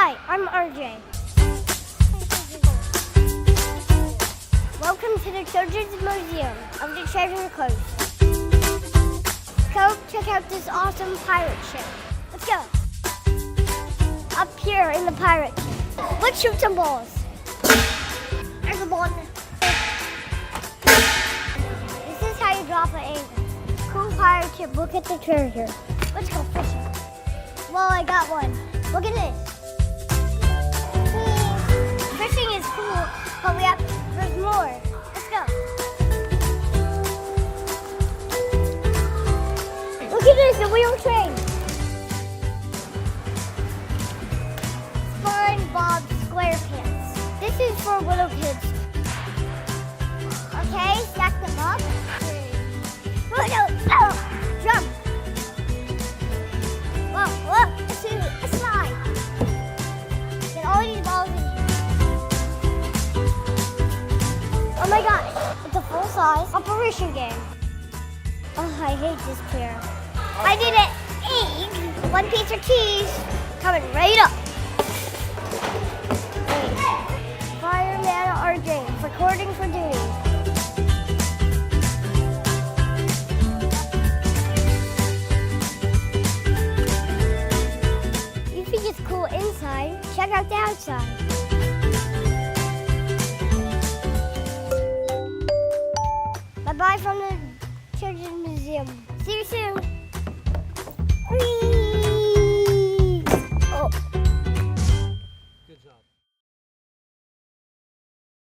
Hi, I'm RJ. Welcome to the Children's Museum of the Treasure Coast. Go check out this awesome pirate ship. Let's go. Up here in the pirate ship. Let's shoot some balls. There's a ball. This is how you drop an anchor. Cool pirate ship, look at the treasure. Let's go fishing. Well, I got one. Look at this. Fishing is cool, but there's more. Let's go. Look at this, the wheel train. SpongeBob SquarePants. This is for little kids. Okay, stack them up. Oh, no. Oh, jump. Whoa, let's do a slide. Get all these balls in here. Oh my gosh, it's a full-size operation game. Oh, I hate this chair. I need an egg, one piece of cheese, coming right up. Wait. Fireman RJ, recording for duty. You think it's cool inside, check out the outside. Bye from the